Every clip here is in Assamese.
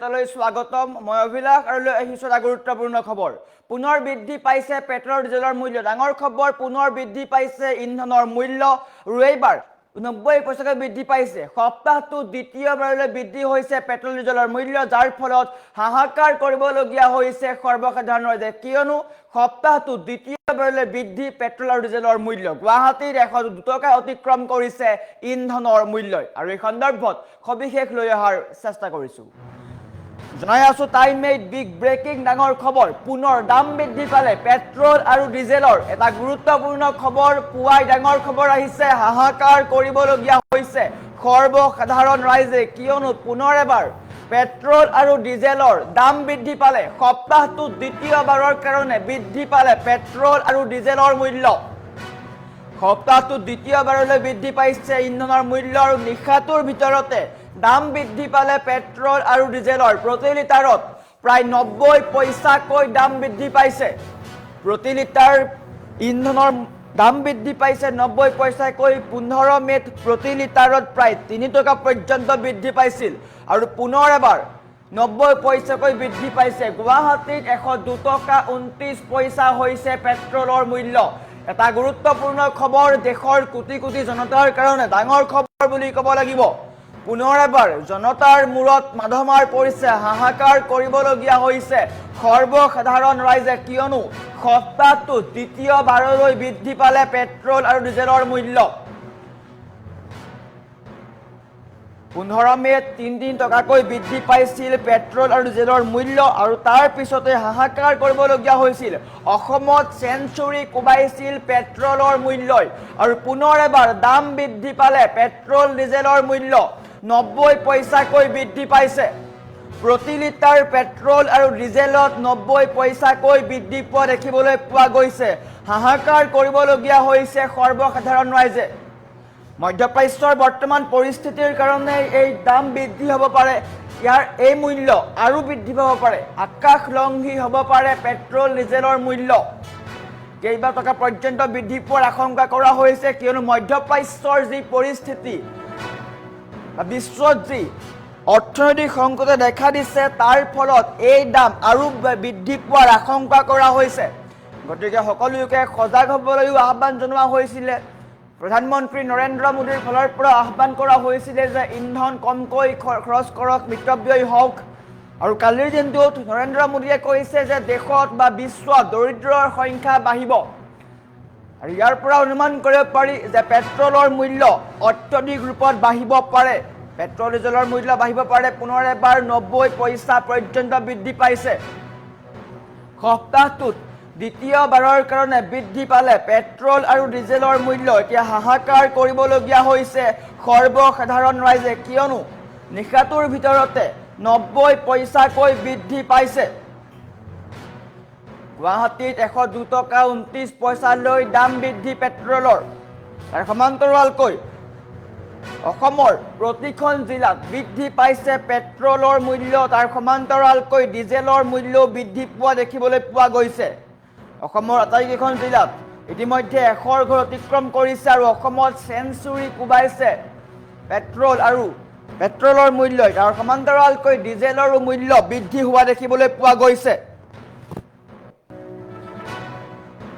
তালৈ স্বাগতম মই অভিলাষ আৰু লৈ আহিছো এটা গুৰুত্বপূৰ্ণ খবৰ পুনৰ বৃদ্ধি পাইছে পেট্ৰল ডিজেলৰ মূল্য ডাঙৰ খবৰ পুনৰ বৃদ্ধি পাইছে ইন্ধনৰ মূল্য আৰু এইবাৰ 90 পইচাকৈ বৃদ্ধি পাইছে সপ্তাহটো দ্বিতীয়বাৰলৈ বৃদ্ধি হৈছে পেট্ৰল ডিজেলৰ মূল্য যাৰ ফলত হাহাকাৰ কৰিবলগীয়া হৈছে সৰ্বসাধাৰণ ৰাইজে কিয়নো সপ্তাহটো দ্বিতীয়বাৰলৈ বৃদ্ধি পেট্ৰল আৰু ডিজেলৰ মূল্য গুৱাহাটীৰ 102 টকা অতিক্ৰম কৰিছে ইন্ধনৰ মূল্যই আৰু এই সন্দৰ্ভত সবিশেষ লৈ অহাৰ চেষ্টা কৰিছো জনাই আছো টাইম মেড বিগ ব্ৰেকিং ডাঙৰ খবৰ পুনৰ দাম বৃদ্ধি পালে পেট্ৰল আৰু ডিজেলৰ এটা গুৰুত্বপূৰ্ণ খবৰ পুৱাই ডাঙৰ খবৰ আহিছে হাহাকাৰ কৰিবলগীয়া হৈছে সৰ্বসাধাৰণ ৰাইজে কিয়নো পুনৰ এবাৰ পেট্ৰল আৰু ডিজেলৰ দাম বৃদ্ধি পালে সপ্তাহটো দ্বিতীয়বাৰৰ কাৰণে বৃদ্ধি পালে পেট্ৰল আৰু ডিজেলৰ মূল্য সপ্তাহটো দ্বিতীয়বাৰলৈ বৃদ্ধি পাইছে ইন্ধনৰ মূল্য আৰু নিশাটোৰ ভিতৰতে দাম বৃদ্ধি পালে পেট্ৰল আৰু ডিজেলৰ প্ৰতি লিটাৰত প্ৰায় 90 পইচাকৈ দাম বৃদ্ধি পাইছে প্ৰতি লিটাৰ ইন্ধনৰ দাম বৃদ্ধি পাইছে 90 পইচাকৈ 15 মেত প্ৰতি লিটাৰত প্ৰায় 3 টকা পৰ্যন্ত বৃদ্ধি পাইছিল আৰু পুনৰ এবাৰ 90 পইচাকৈ বৃদ্ধি পাইছে গুৱাহাটীত 102 টকা 29 পইচা হৈছে পেট্ৰলৰ মূল্য এটা গুৰুত্বপূৰ্ণ খবৰ দেশৰ কোটি কোটি জনতাৰ কাৰণে ডাঙৰ খবৰ বুলি ক'ব লাগিব পুনৰ এবাৰ জনতাৰ মূৰত মাধমাৰ পৰিছে হাহাকাৰ কৰিবলগীয়া হৈছে সৰ্বসাধাৰণ ৰাইজে কিয়নো সপ্তাহটো দ্বিতীয়বাৰলৈ বৃদ্ধি পালে পেট্ৰল আৰু ডিজেলৰ মূল্য 15 মেত 3 টকাকৈ বৃদ্ধি পাইছিল পেট্ৰল আৰু ডিজেলৰ মূল্য আৰু তাৰ পিছতে হাহাকাৰ কৰিবলগীয়া হৈছিল অসমত সেঞ্চুৰী কোবাইছিল পেট্ৰলৰ মূল্যই আৰু পুনৰ এবাৰ দাম বৃদ্ধি পালে পেট্ৰল ডিজেলৰ মূল্য 90 পইচাকৈ বৃদ্ধি পাইছে প্ৰতি লিটাৰ পেট্ৰল আৰু ডিজেলত 90 পইচাকৈ বৃদ্ধি পোৱা দেখিবলৈ পোৱা গৈছে হাহাকাৰ কৰিবলগীয়া হৈছে সৰ্বসাধাৰণ ৰাইজে মধ্যপ্ৰাচ্যৰ বৰ্তমান পৰিস্থিতিৰ কাৰণে এই দাম বৃদ্ধি হ'ব পাৰে ইয়াৰ এই মূল্য আৰু বৃদ্ধি পাব পাৰে আকাশলংঘী হ'ব পাৰে পেট্ৰল ডিজেলৰ মূল্য কেইবা টকা পৰ্যন্ত বৃদ্ধি পোৱাৰ আশংকা কৰা হৈছে কিয়নো মধ্যপ্ৰাচ্যৰ যি পৰিস্থিতি বিশ্বত যি অৰ্থনৈতিক সংকটে দেখা দিছে তাৰ ফলত এই দাম আৰু বৃদ্ধি পোৱাৰ আশংকা কৰা হৈছে গতিকে সকলোকে সজাগ হ'বলৈ আহ্বান জনোৱা হৈছিল প্ৰধানমন্ত্ৰী নৰেন্দ্ৰ মোদীৰ ফলৰ পৰা আহ্বান কৰা হৈছিল যে ইন্ধন কমকৈ খৰচ কৰক মিতব্যয়ী হওক আৰু কালিৰ দিনটোত নৰেন্দ্ৰ মোদীয়ে কৈছে যে দেশত বা বিশ্বত দৰিদ্ৰৰ সংখ্যা বাঢ়িব আৰু ইয়াৰ পৰা অনুমান কৰিব পাৰি যে পেট্ৰলৰ মূল্য অত্যধিক ৰূপত বাঢ়িব পাৰে পেট্ৰল ডিজেলৰ মূল্য বাঢ়িব পাৰে পুনৰ এবাৰ 90 পইচা পৰ্যন্ত বৃদ্ধি পাইছে সপ্তাহটোত দ্বিতীয়বাৰৰ কাৰণে বৃদ্ধি পালে পেট্ৰল আৰু ডিজেলৰ মূল্য এতিয়া হাহাকাৰ কৰিবলগীয়া হৈছে সৰ্বসাধাৰণ ৰাইজে কিয়নো নিশাটোৰ ভিতৰতে 90 পইচাকৈ বৃদ্ধি পাইছে গুৱাহাটীত 102 টকা 29 পইচালৈ দাম বৃদ্ধি পেট্ৰলৰ তাৰ সমান্তৰালকৈ অসমৰ প্ৰতিখন জিলাত বৃদ্ধি পাইছে পেট্ৰলৰ মূল্য তাৰ সমান্তৰালকৈ ডিজেলৰ মূল্য বৃদ্ধি পোৱা দেখিবলৈ পোৱা গৈছে অসমৰ আটাইকেইখন জিলাত ইতিমধ্যে 100 ঘৰ অতিক্ৰম কৰিছে আৰু অসমত সেঞ্চুৰী কোবাইছে পেট্ৰল আৰু পেট্ৰলৰ মূল্য তাৰ সমান্তৰালকৈ ডিজেলৰ মূল্য বৃদ্ধি হোৱা দেখিবলৈ পোৱা গৈছে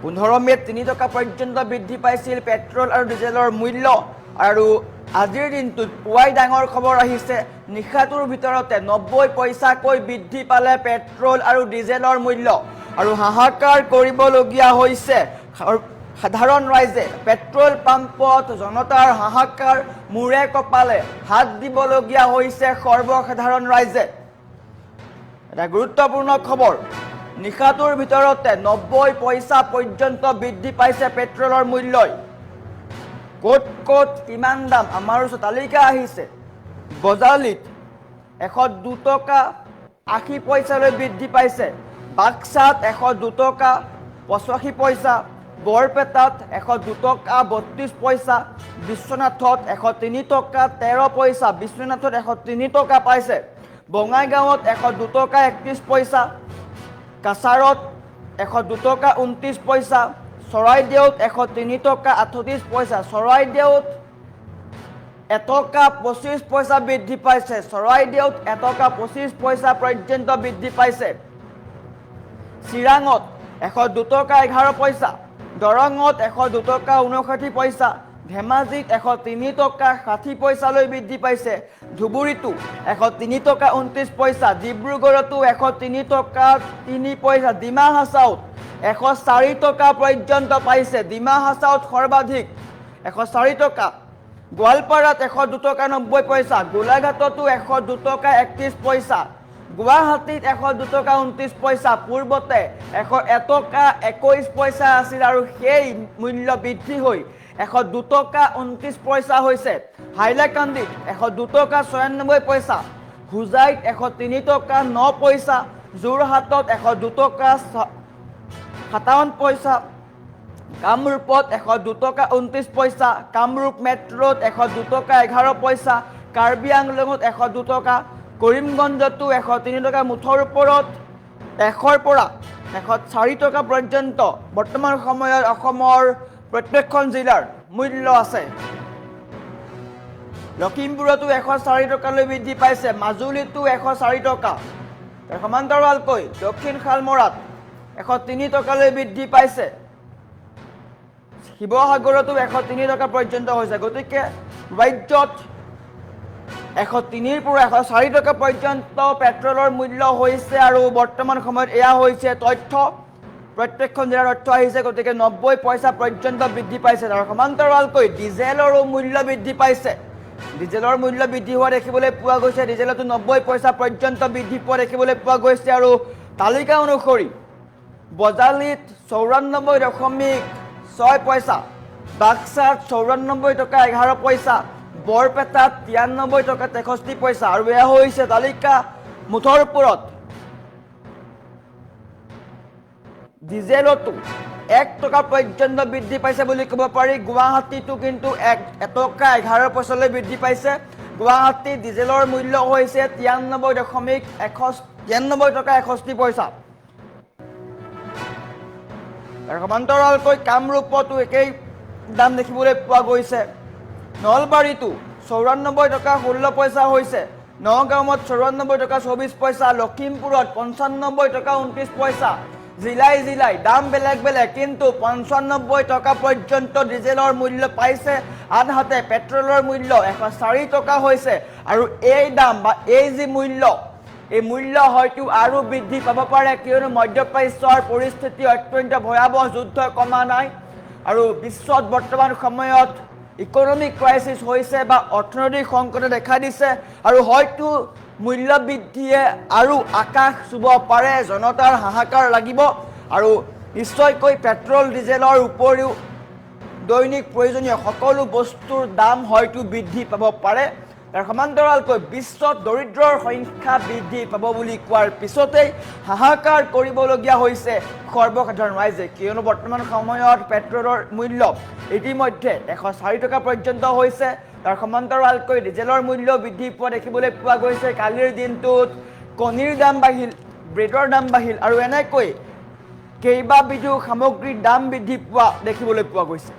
15 মেত 3 টকা পৰ্যন্ত বৃদ্ধি পাইছিল পেট্ৰল আৰু ডিজেলৰ মূল্য আৰু আজিৰ দিনটোত পুৱাই ডাঙৰ খবৰ আহিছে নিশাটোৰ ভিতৰতে 90 পইচাকৈ বৃদ্ধি পালে পেট্ৰল আৰু ডিজেলৰ মূল্য আৰু হাহাকাৰ কৰিবলগীয়া হৈছে সাধাৰণ ৰাইজে পেট্ৰল পাম্পত জনতাৰ হাহাকাৰ মূৰে কপালে হাত দিবলগীয়া হৈছে সৰ্বসাধাৰণ ৰাইজে এটা গুৰুত্বপূৰ্ণ খবৰ নিশাটোৰ ভিতৰতে 90 পইচা পৰ্যন্ত বৃদ্ধি পাইছে পেট্ৰলৰ মূল্যই ক'ত ক'ত কিমান দাম আমাৰ ওচৰত তালিকা আহিছে বজালিত 102 টকা 80 পইচালৈ বৃদ্ধি পাইছে বাক্সাত 102 টকা 85 পইচা বৰপেটাত 102 টকা 32 পইচা বিশ্বনাথত 103 টকা 13 পইচা বিশ্বনাথত 103 টকা পাইছে বঙাইগাঁৱত 102 টকা 31 পইচা কাছাৰত 102 টকা 29 পইচা চৰাইদেউত 103 টকা 38 পইচা চৰাইদেউত এটকা 25 পইচা বৃদ্ধি পাইছে চৰাইদেউত এটকা 25 পইচা পৰ্যন্ত বৃদ্ধি পাইছে চিৰাঙত 102 টকা 11 পইচা দৰঙত 102 টকা 59 পইচা ধেমাজিত 103 টকা 60 পইচালৈ বৃদ্ধি পাইছে ধুবুৰীতো 103 টকা 29 পইচা ডিব্ৰুগড়তো 103 টকা 3 পইচা ডিমা হাছাওত 104 টকা পৰ্যন্ত পাইছে ডিমা হাছাওত সৰ্বাধিক 104 টকা গোৱালপাৰাত 102 টকা 90 পইচা গোলাঘাটতো 102 টকা 31 পইচা গুৱাহাটীত 102 টকা 29 পইচা পূৰ্বতে 101 টকা 21 পইচা আছিল আৰু সেই মূল্য বৃদ্ধি হৈ 102 টকা 29 পইচা হৈছে হাইলাকান্দিত 102 টকা 96 পইচা হুজাইত 103 টকা 9 পইচা যোৰহাটত 102 টকা 57 পইচা কামৰূপত 102 টকা 29 পইচা কামৰূপ মেট্ৰত 102 টকা 11 পইচা কাৰ্বি আংলঙত 102 টকা কৰিমগঞ্জতো 103 টকা মুঠৰ ওপৰত 100ৰ পৰা 104 টকা পৰ্যন্ত বৰ্তমান সময়ত অসমৰ প্ৰত্যেকখন জিলাৰ মূল্য আছে লখিমপুৰতো 104 টকালৈ বৃদ্ধি পাইছে মাজুলীতো 104 টকা সমান্তৰালকৈ দক্ষিণ শালমৰাত 103 টকালৈ বৃদ্ধি পাইছে শিৱসাগৰতো 103 টকা পৰ্যন্ত হৈছে গতিকে ৰাজ্যত 103ৰ পৰা 104 টকা পৰ্যন্ত পেট্ৰলৰ মূল্য হৈছে আৰু বৰ্তমান সময়ত এয়া হৈছে তথ্য প্ৰত্যেকখন জিলাৰ তথ্য আহিছে গতিকে 90 পইচা পৰ্যন্ত বৃদ্ধি পাইছে আৰু সমান্তৰালকৈ ডিজেলৰো মূল্য বৃদ্ধি পাইছে ডিজেলৰ মূল্য বৃদ্ধি হোৱা দেখিবলৈ পোৱা গৈছে ডিজেলতো 90 পইচা পৰ্যন্ত বৃদ্ধি পোৱা দেখিবলৈ পোৱা গৈছে আৰু তালিকা অনুসৰি বজালীত 94.6 পইচা বাক্সাত 94 টকা 11 পইচা বৰপেটাত 93 টকা 63 পইচা আৰু এয়া হৈছে তালিকা মুঠৰ ওপৰত ডিজেলতো 1 টকা পৰ্যন্ত বৃদ্ধি পাইছে বুলি ক'ব পাৰি গুৱাহাটীতো কিন্তু 1 টকা 11 পইচালৈ বৃদ্ধি পাইছে গুৱাহাটী ডিজেলৰ মূল্য হৈছে 93 টকা 61 পইচা আৰু সমান্তৰালকৈ কামৰূপতো একেই দাম দেখিবলৈ পোৱা গৈছে নলবাৰীতো 94 টকা 16 পইচা হৈছে নগাঁৱত 94 টকা 24 পইচা লখিমপুৰত 95 টকা 29 পইচা জিলাই দাম বেলেগ কিন্তু 95 টকা পৰ্যন্ত ডিজেলৰ মূল্য পাইছে আনহাতে পেট্ৰলৰ মূল্য 104 টকা হৈছে আৰু এই দাম বা এই যি মূল্য এই মূল্য হয়তো আৰু বৃদ্ধি পাব পাৰে কিয়নো মধ্যপ্ৰাচ্যৰ পৰিস্থিতি অত্যন্ত ভয়াৱহ যুদ্ধ কমা নাই আৰু বিশ্বত বৰ্তমান সময়ত ইকোনমিক ক্ৰাইসিস হৈছে বা অৰ্থনৈতিক সংকটে দেখা দিছে আৰু হয়তো মূল্য বৃদ্ধিয়ে আৰু আকাশ চুব পাৰে জনতাৰ হাহাকাৰ লাগিব আৰু নিশ্চয়কৈ পেট্ৰল ডিজেলৰ উপৰিও দৈনিক প্ৰয়োজনীয় সকলো বস্তুৰ দাম হয়তো বৃদ্ধি পাব পাৰে তাৰ সমান্তৰালকৈ বিশ্বত দৰিদ্ৰৰ সংখ্যা বৃদ্ধি পাব বুলি কোৱাৰ পিছতেই হাহাকাৰ কৰিবলগীয়া হৈছে সৰ্বসাধাৰণ ৰাইজে কিয়নো বৰ্তমান সময়ত পেট্ৰলৰ মূল্য ইতিমধ্যে 104 টকা পৰ্যন্ত হৈছে তাৰ সমান্তৰালকৈ ডিজেলৰ মূল্য বৃদ্ধি পোৱা দেখিবলৈ পোৱা গৈছে কালিৰ দিনটোত কণীৰ দাম বাঢ়িল ব্ৰেডৰ দাম বাঢ়িল আৰু এনেকৈ কেইবাবিধো সামগ্ৰীৰ দাম বৃদ্ধি পোৱা দেখিবলৈ পোৱা গৈছে